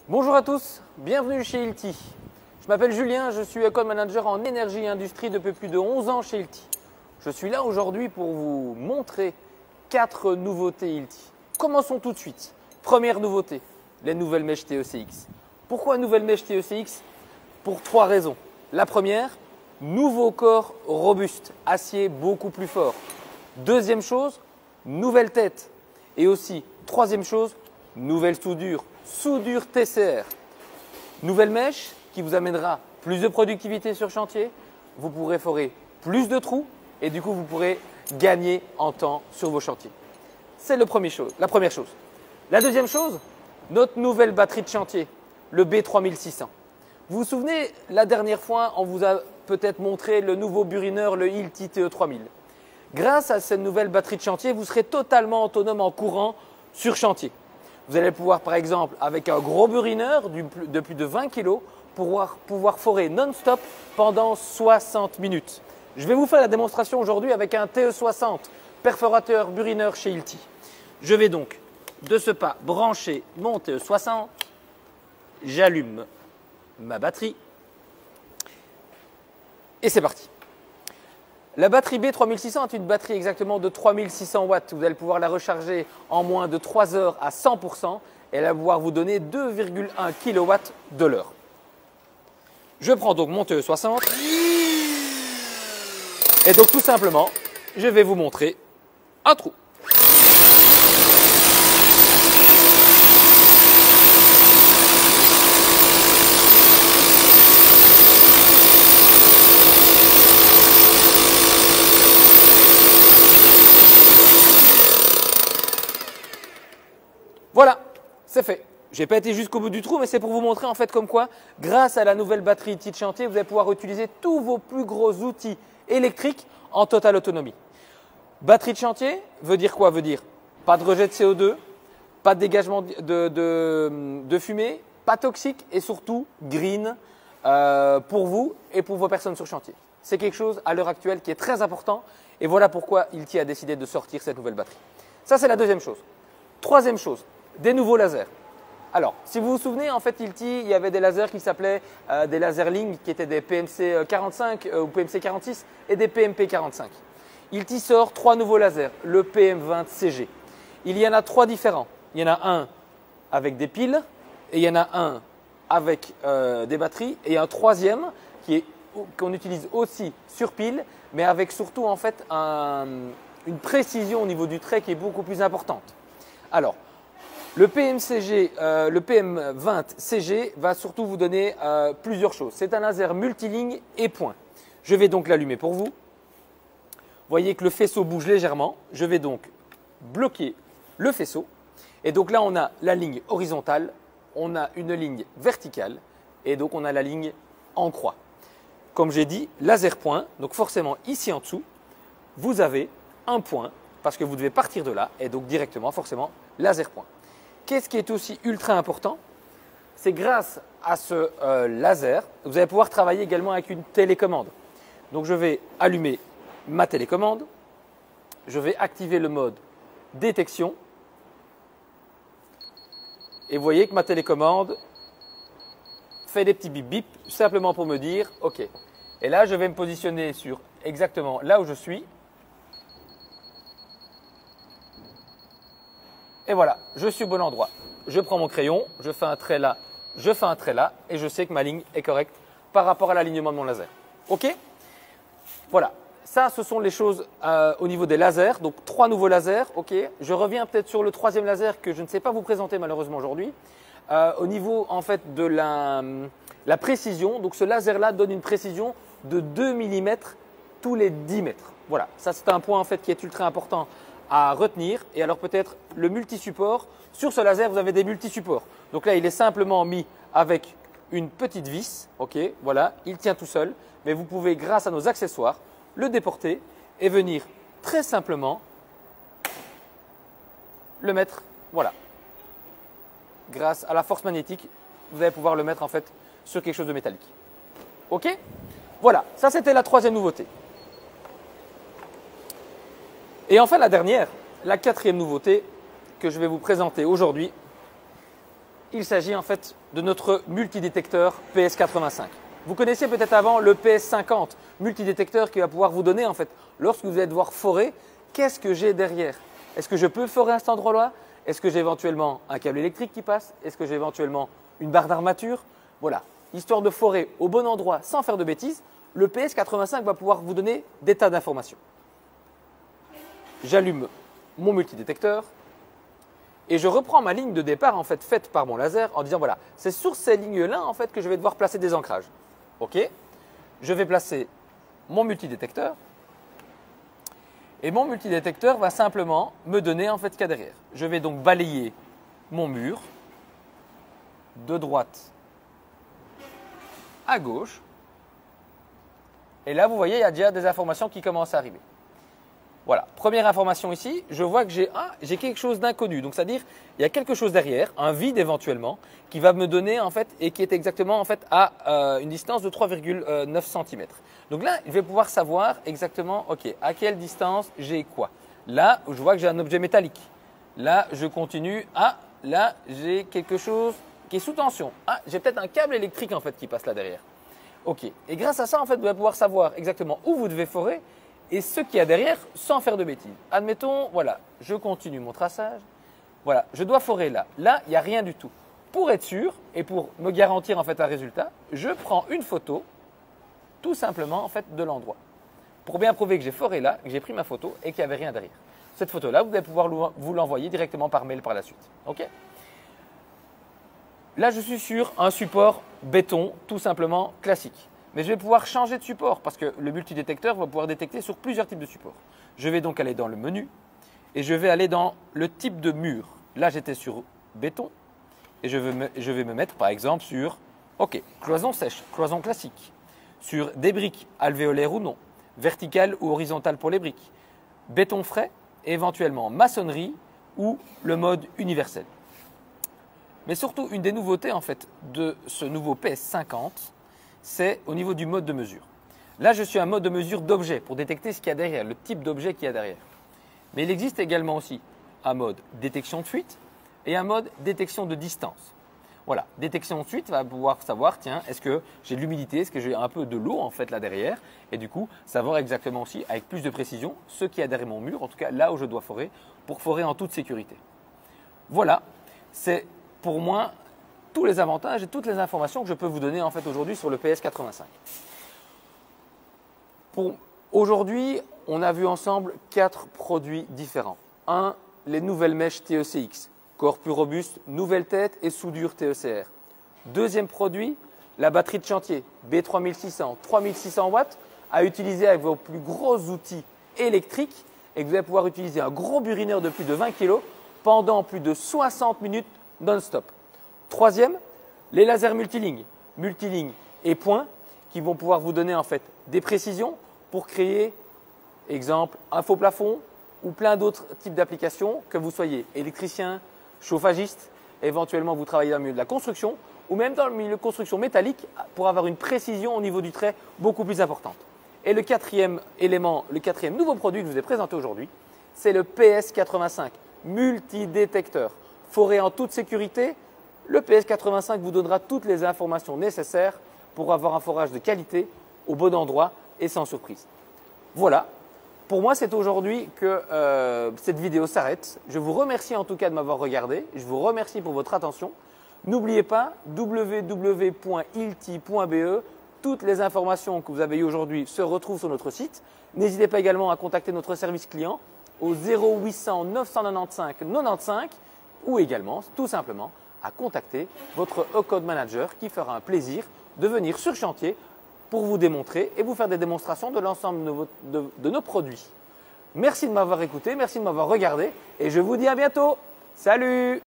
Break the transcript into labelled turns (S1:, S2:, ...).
S1: Bonjour à tous, bienvenue chez Hilti. Je m'appelle Julien, je suis Account Manager en énergie et industrie depuis plus de 11 ans chez Hilti. Je suis là aujourd'hui pour vous montrer 4 nouveautés Hilti. Commençons tout de suite. Première nouveauté, les nouvelles mèches TECX. Pourquoi nouvelles mèches TECX? Pour 3 raisons. La première, nouveau corps robuste, acier beaucoup plus fort. Deuxième chose, nouvelle tête. Et aussi, troisième chose, nouvelle soudure, soudure TCR. Nouvelle mèche qui vous amènera plus de productivité sur chantier. Vous pourrez forer plus de trous et du coup, vous pourrez gagner en temps sur vos chantiers. C'est la première chose. La deuxième chose, notre nouvelle batterie de chantier, le B3600. Vous vous souvenez, la dernière fois, on vous a peut-être montré le nouveau burineur, le Hilti TE3000. Grâce à cette nouvelle batterie de chantier, vous serez totalement autonome en courant sur chantier. Vous allez pouvoir, par exemple, avec un gros burineur de plus de 20 kg, pouvoir forer non-stop pendant 60 minutes. Je vais vous faire la démonstration aujourd'hui avec un TE60 perforateur burineur chez Hilti. Je vais donc de ce pas brancher mon TE60, j'allume ma batterie et c'est parti. La batterie B3600 est une batterie exactement de 3600 watts. Vous allez pouvoir la recharger en moins de 3 heures à 100% et elle va pouvoir vous donner 2,1 kW de l'heure. Je prends donc mon TE60 et donc tout simplement, je vais vous montrer un trou. Voilà, c'est fait. Je n'ai pas été jusqu'au bout du trou, mais c'est pour vous montrer en fait comme quoi, grâce à la nouvelle batterie Hilti de chantier, vous allez pouvoir utiliser tous vos plus gros outils électriques en totale autonomie. Batterie de chantier veut dire quoi? Veut dire pas de rejet de CO2, pas de dégagement de fumée, pas toxique et surtout green pour vous et pour vos personnes sur chantier. C'est quelque chose à l'heure actuelle qui est très important et voilà pourquoi Hilti a décidé de sortir cette nouvelle batterie. Ça, c'est la deuxième chose. Troisième chose, des nouveaux lasers. Alors, si vous vous souvenez, en fait, Hilti, il y avait des lasers qui s'appelaient des Laserling, qui étaient des PMC 45 ou PMC 46 et des PMP 45. Hilti sort 3 nouveaux lasers, le PM20 CG. Il y en a 3 différents. Il y en a un avec des piles et il y en a un avec des batteries et un troisième qu'on utilise aussi sur pile, mais avec surtout en fait une précision au niveau du trait qui est beaucoup plus importante. Alors, le PM20 CG va surtout vous donner plusieurs choses. C'est un laser multiligne et point. Je vais donc l'allumer pour vous. Vous voyez que le faisceau bouge légèrement. Je vais donc bloquer le faisceau. Et donc là, on a la ligne horizontale, on a une ligne verticale et donc on a la ligne en croix. Comme j'ai dit, laser point. Donc forcément, ici en dessous, vous avez un point parce que vous devez partir de là et donc directement, forcément, laser point. Qu'est-ce qui est aussi ultra important? C'est grâce à ce laser, vous allez pouvoir travailler également avec une télécommande. Donc je vais allumer ma télécommande, je vais activer le mode détection et vous voyez que ma télécommande fait des petits bip bip simplement pour me dire OK. Et là, je vais me positionner sur exactement là où je suis. Et voilà, je suis au bon endroit. Je prends mon crayon, je fais un trait là, je fais un trait là et je sais que ma ligne est correcte par rapport à l'alignement de mon laser. OK? Voilà, ça ce sont les choses au niveau des lasers. Donc 3 nouveaux lasers, OK? Je reviens peut-être sur le troisième laser que je ne sais pas vous présenter malheureusement aujourd'hui. Au niveau en fait de la précision, donc ce laser là donne une précision de 2 mm tous les 10 mètres. Voilà, ça c'est un point en fait qui est ultra important à retenir. Et alors peut-être le multi-support. Sur ce laser, vous avez des multi-supports. Donc là, il est simplement mis avec une petite vis. OK, voilà, il tient tout seul. Mais vous pouvez, grâce à nos accessoires, le déporter et venir très simplement le mettre. Voilà. Grâce à la force magnétique, vous allez pouvoir le mettre en fait sur quelque chose de métallique. OK? Voilà, ça c'était la troisième nouveauté. Et enfin la dernière, la quatrième nouveauté que je vais vous présenter aujourd'hui, il s'agit en fait de notre multidétecteur PS85. Vous connaissez peut-être avant le PS50, multidétecteur qui va pouvoir vous donner en fait, lorsque vous allez devoir forer, qu'est-ce que j'ai derrière? Est-ce que je peux forer à cet endroit-là? Est-ce que j'ai éventuellement un câble électrique qui passe? Est-ce que j'ai éventuellement une barre d'armature? Voilà, histoire de forer au bon endroit sans faire de bêtises, le PS85 va pouvoir vous donner des tas d'informations. J'allume mon multidétecteur et je reprends ma ligne de départ en fait faite par mon laser en disant voilà, c'est sur ces lignes-là en fait que je vais devoir placer des ancrages. OK? Je vais placer mon multidétecteur et mon multidétecteur va simplement me donner en fait ce qu'il y a derrière. Je vais donc balayer mon mur de droite à gauche et là vous voyez il y a déjà des informations qui commencent à arriver. Voilà, première information ici, je vois que j'ai quelque chose d'inconnu. Donc, c'est-à-dire, il y a quelque chose derrière, un vide éventuellement, qui va me donner en fait, et qui est exactement en fait à une distance de 3,9 cm. Donc là, je vais pouvoir savoir exactement, ok, à quelle distance j'ai quoi. Là, je vois que j'ai un objet métallique. Là, je continue. Ah, là, j'ai quelque chose qui est sous tension. Ah, j'ai peut-être un câble électrique en fait qui passe là derrière. Ok, et grâce à ça, en fait, vous allez pouvoir savoir exactement où vous devez forer et ce qu'il y a derrière sans faire de bêtises. Admettons, voilà, je continue mon traçage. Voilà, je dois forer là. Là, il n'y a rien du tout. Pour être sûr et pour me garantir en fait un résultat, je prends une photo tout simplement en fait de l'endroit. Pour bien prouver que j'ai foré là, que j'ai pris ma photo et qu'il n'y avait rien derrière. Cette photo-là, vous allez pouvoir vous l'envoyer directement par mail par la suite. OK ? Là, je suis sur un support béton tout simplement classique. Mais je vais pouvoir changer de support parce que le multidétecteur va pouvoir détecter sur plusieurs types de supports. Je vais donc aller dans le menu et je vais aller dans le type de mur. Là, j'étais sur béton et je vais me mettre par exemple sur cloison sèche, cloison classique, sur des briques alvéolaires ou non, verticales ou horizontales pour les briques, béton frais et éventuellement maçonnerie ou le mode universel. Mais surtout, une des nouveautés en fait de ce nouveau PS50, c'est au niveau du mode de mesure. Là, je suis un mode de mesure d'objet pour détecter ce qu'il y a derrière, le type d'objet qu'il y a derrière. Mais il existe également aussi un mode détection de fuite et un mode détection de distance. Voilà, détection de fuite va pouvoir savoir, tiens, est-ce que j'ai de l'humidité, est-ce que j'ai un peu de l'eau en fait là derrière, et du coup, savoir exactement aussi avec plus de précision ce qu'il y a derrière mon mur, en tout cas là où je dois forer, pour forer en toute sécurité. Voilà, c'est pour moi tous les avantages et toutes les informations que je peux vous donner en fait aujourd'hui sur le PS85. Aujourd'hui, on a vu ensemble 4 produits différents. 1. Les nouvelles mèches TECX, corps plus robuste, nouvelle tête et soudure TECR. Deuxième produit, la batterie de chantier B3600, 3600 watts à utiliser avec vos plus gros outils électriques et que vous allez pouvoir utiliser un gros burineur de plus de 20 kg pendant plus de 60 minutes non-stop. Troisième, les lasers multiligne et point qui vont pouvoir vous donner en fait des précisions pour créer, exemple, un faux plafond ou plein d'autres types d'applications, que vous soyez électricien, chauffagiste, éventuellement vous travaillez dans le milieu de la construction ou même dans le milieu de construction métallique pour avoir une précision au niveau du trait beaucoup plus importante. Et le quatrième élément, le quatrième nouveau produit que je vous ai présenté aujourd'hui, c'est le PS85 multidétecteur. Foré en toute sécurité, le PS85 vous donnera toutes les informations nécessaires pour avoir un forage de qualité au bon endroit et sans surprise. Voilà, pour moi c'est aujourd'hui que cette vidéo s'arrête. Je vous remercie en tout cas de m'avoir regardé, je vous remercie pour votre attention. N'oubliez pas www.ilti.be, toutes les informations que vous avez eues aujourd'hui se retrouvent sur notre site. N'hésitez pas également à contacter notre service client au 0800 995 95 ou également tout simplement à contacter votre E-Code Manager qui fera un plaisir de venir sur chantier pour vous démontrer et vous faire des démonstrations de l'ensemble de nos produits. Merci de m'avoir écouté, merci de m'avoir regardé et je vous dis à bientôt. Salut!